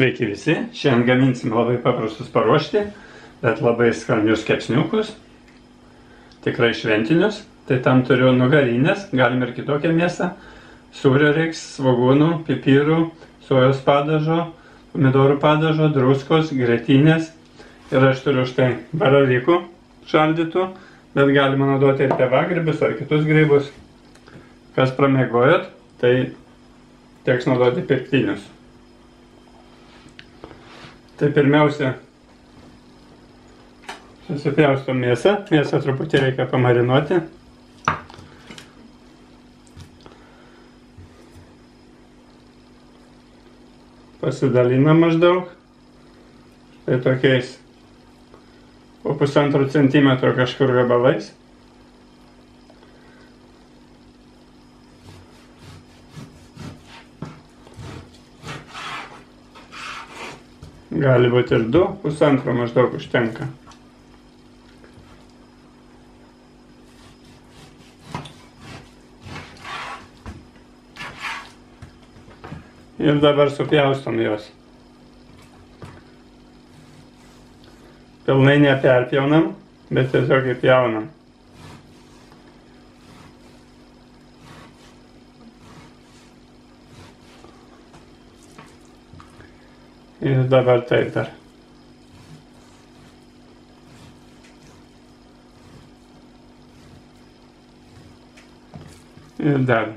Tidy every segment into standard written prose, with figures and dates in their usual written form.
Sveiki visi, šiandien gaminsim labai paprastus paruošti, bet labai skanius kepsniukus, tikrai šventinius. Tai tam turiu nugarinės, galim ir kitokią mėsą, sūrio reiks, svogūnų, pipirų, sojos padažo, pomidorų padažo, druskos, grietinės. Ir aš turiu štai baravykų šaldytų, bet galima naudoti ir pievagrybius ar kitus grybus. Kas pramėgojot, tai teks naudoti pirktinius. Tai pirmiausia, susipjaustom mėsą. Mėsą truputį reikia pamarinuoti. Pasidalinam maždaug. Tai tokiais po 1,5 centimetro kažkur gabalais. Gali būti ir 2, 1,5 maždaug užtenka. Ir dabar supjaustom juos. Pilnai neperpjaunam, bet tiesiog įpjaunam. Ir dabar taip dar. Ir dar.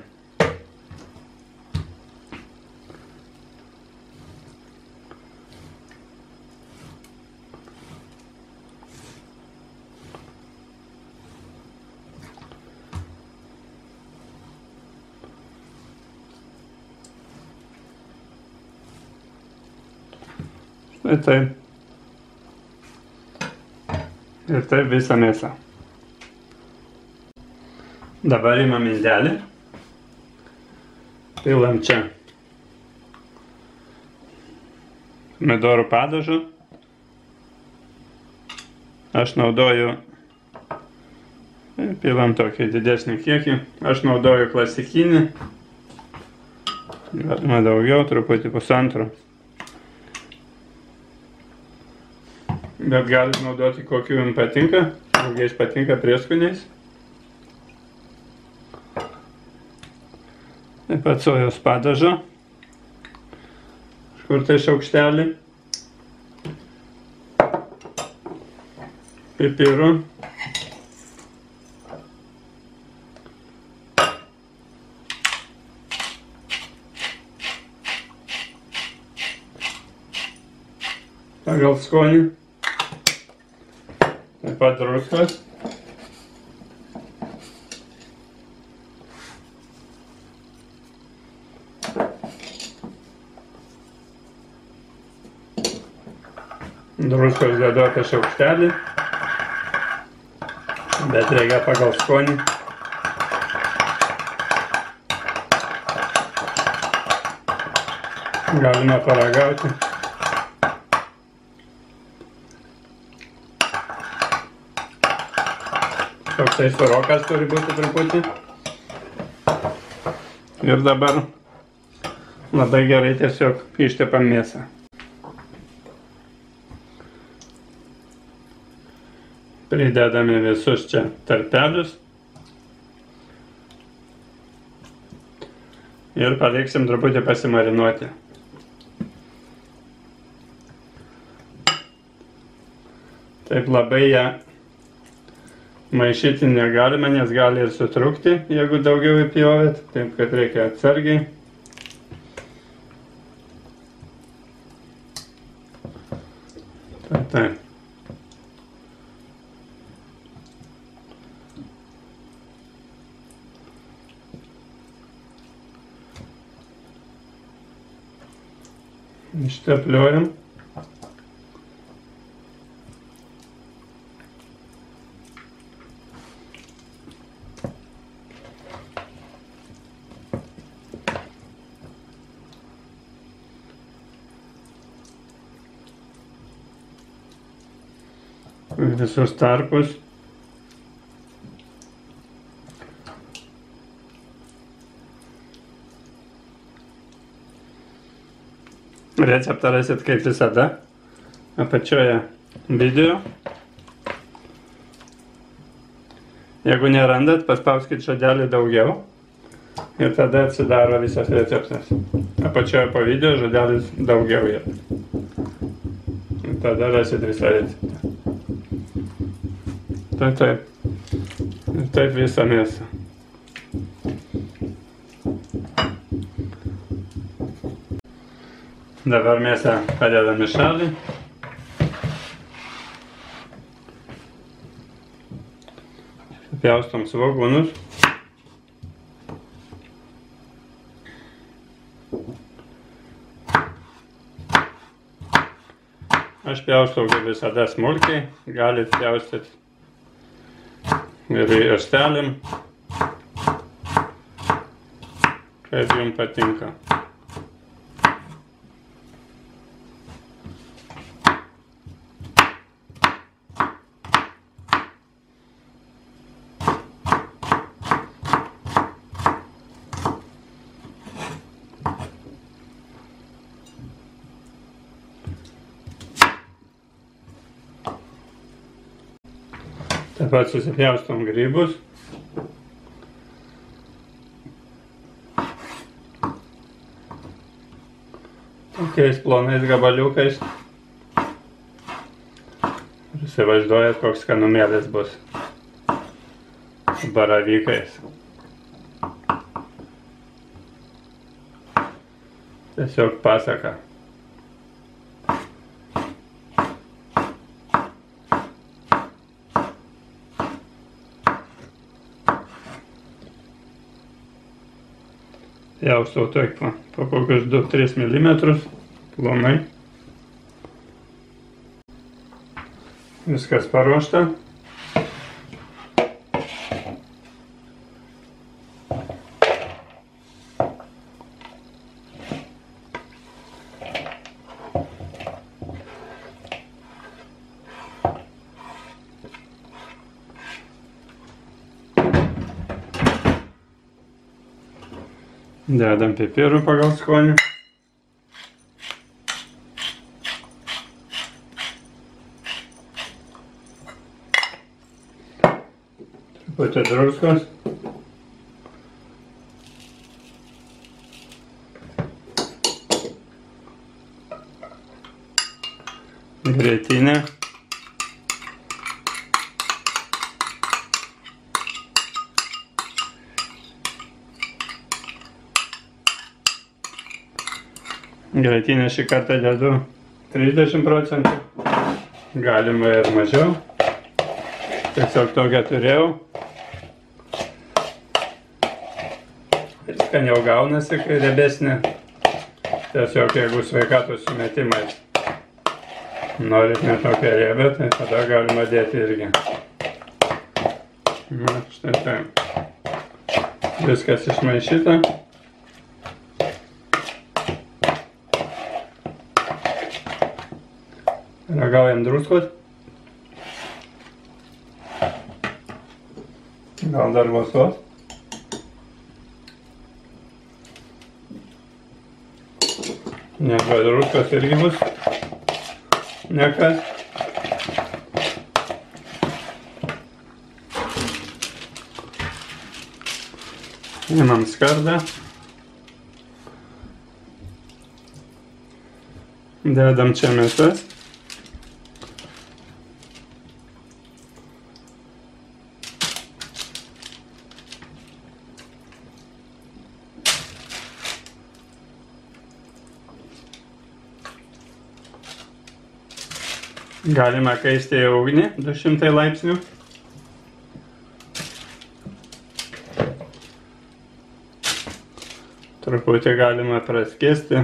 Ir taip. Ir taip visą mėsą. Dabar imam indelį. Pilam čia pomidorų padažą. Aš naudoju, pilam tokį didesnį kiekį. Aš naudoju klasikinį. Galima daugiau, truputį 1,5. Bet galit naudoti kokiu jums patinka, kokiais patinka prieskoniais. Taip pat sojos padažo. Kažkur tai šaukštelį. Pipirų. Pagal skonį. Taip pat druskos. Druskos dedu apie šaukštelį, bet reikia pagal skonį. Galima paragauti. Toksai surokas turi būti truputį. Ir dabar labai gerai tiesiog ištepam mėsą. Pridedame visus čia tarpelius. Ir paliksim truputį pasimarinuoti. Taip labai ją maišyti negalima, nes gali ir sutrukti, jeigu daugiau įpjovėt. Taip, kad reikia atsargiai. Taip. Ištepliuojam. Visus tarpus. Receptą rasit kaip visada apačioje video. Jeigu nerandat, paspauskit žodelį daugiau ir tada atsidaro visas receptas. Apačioje po video žodelis daugiau yra. Ir tada rasit visą receptą. Tai taip. Ir taip visą mėsą. Dabar mėsą padedam į šalį. Pjaustom svogūnus. Aš pjaustau kaip visada smulkiai, galit pjaustyti ir juostelėm, kaip jums patinka. Taip pat susipjaustom grybus. Tokiais plonais gabaliukais. Ir įsivaizduojat, koks skanumėlis bus. Su baravykais. Tiesiog pasaka. Pjaustau taip po kokius 2-3 mm plonai. Viskas paruošta. Dedam pipirų pagal skonį. Truputį druskos. Grietinė. Grietinę šį kartą dedu 30%, galima ir mažiau, tiesiog tokią turėjau. Ir skaniau gaunasi, kai riebesnė, tiesiog jeigu sveikatos sumetimais norit ne tokią riebę, tai tada galima dėti irgi. Na, štai taip. Viskas išmaišyta. Ragaujam druskos. Gal dar vos. Nežinau, druskos irgi bus nekas. Imam skardą. Dedam čia mėsas. Galima kaisti į ugnį 200 laipsnių. Truputį galima praskiesti.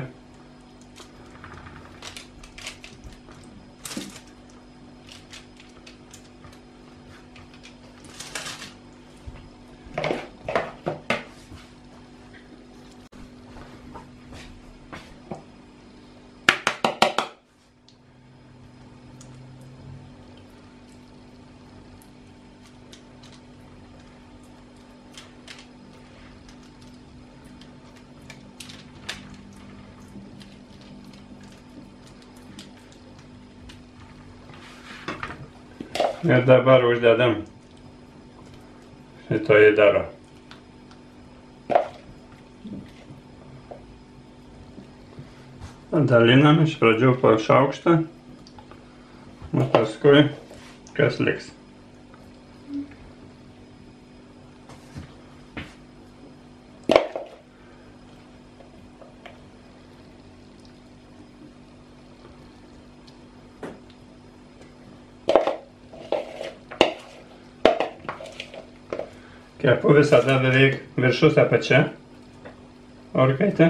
Ir dabar uždedam šito įdaro. Dalinam iš pradžių po šaukštą, o paskui kas liks. Kepu visada beveik viršus apačia orkaitę.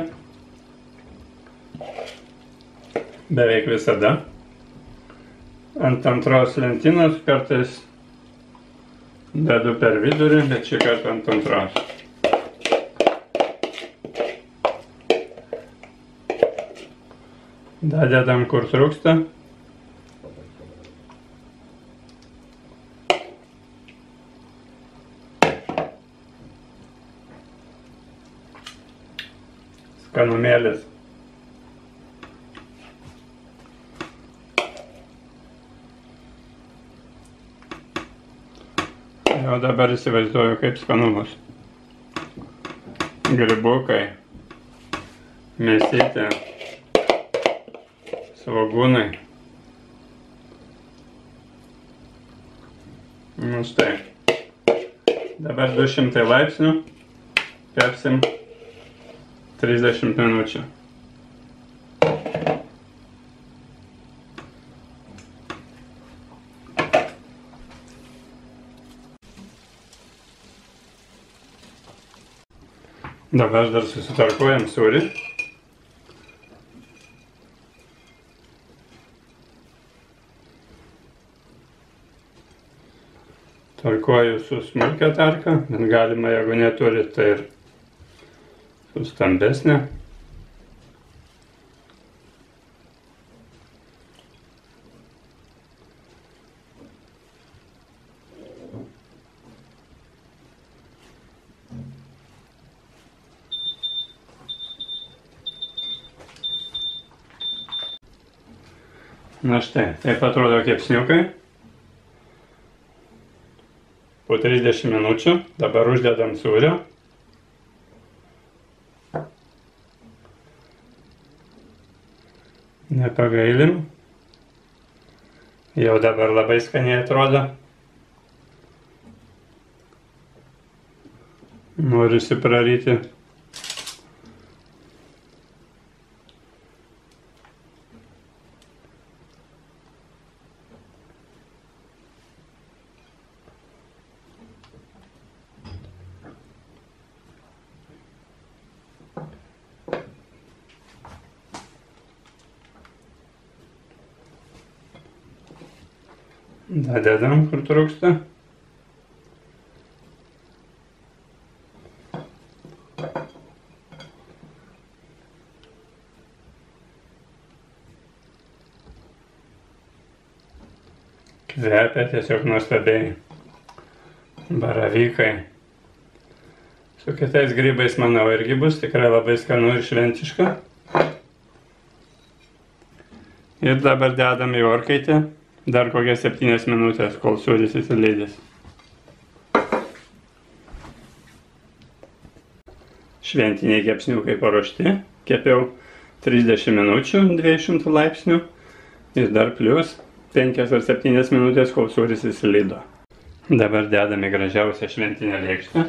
Beveik visada. Ant antros lentynos kartais dedu per vidurį, bet šį kartą ant antros. Dadedam kur trūksta. Skanumėlis. Jau dabar įsivaizduoju, kaip skanu bus. Grybukai, mėsytė, svogūnai. Nu štai. Dabar 200 laipsnių kepsim 30 minučių. Dabar dar susitarkuojam sūrį. Tarkuoju su smulkia tarka, bet galima, jeigu neturit, tai ir su stambesnė. Na štai, taip atrodo kepsniukai. Po 30 minučių. Dabar uždedam sūrio. Nepagailim. Jau dabar labai skaniai atrodo. Norisi praryti. Dadedam, kur trūksta. Kvepia tiesiog nuostabiai. Baravykai. Su kitais grybais, manau, irgi bus tikrai labai skanu ir šventiška. Ir dabar dedam į orkaitę. Dar kokias 7 minutės, kol sūris įsileidės. Šventiniai kepsniukai paruošti. Kepiau 30 minučių 200 laipsnių. Ir dar plius 5 ar 7 minutės, kol sūris įsileido. Dabar dedame gražiausią šventinę lėkštę.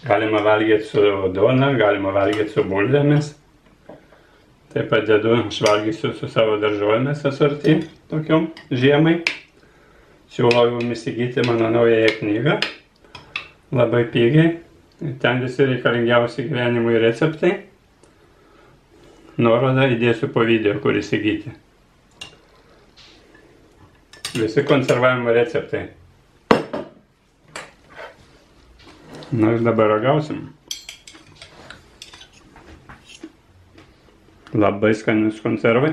Galima valgyti su duona, galima valgyti su bulvėmis. Taip pat dedu, aš valgysiu su savo daržovėmis asortį, tokiom žiemai. Siūlau jums įsigyti mano naująją knygą. Labai pigiai. Ten visi reikalingiausi gyvenimui receptai. Nuorodą įdėsiu po video, kur įsigyti. Visi konservavimo receptai. Na ir dabar ragausim. Labai skanius konservai.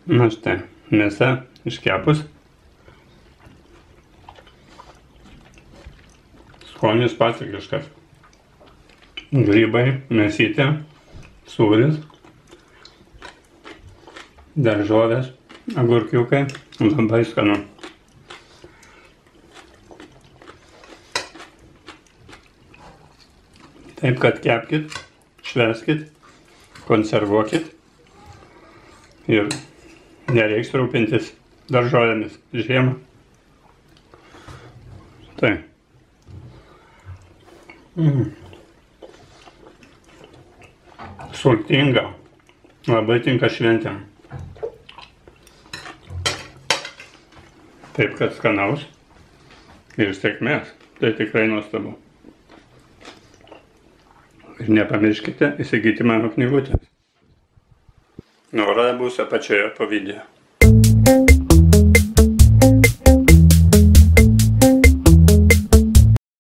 Na štai, mėsa iškepus. Skonis patikliškas. Grybai, mėsytė, sūris, daržovės, agurkiukai, labai skanu. Taip kad kepkit, švęskit, konservuokit ir nereiks rūpintis daržovėmis žiemą. Tai. Sultinga, labai tinka šventėm. Taip kad skanaus ir sėkmės, tai tikrai nuostabu. Ir nepamirškite įsigyti mano knygutės. Nuoroda bus apačioje po video.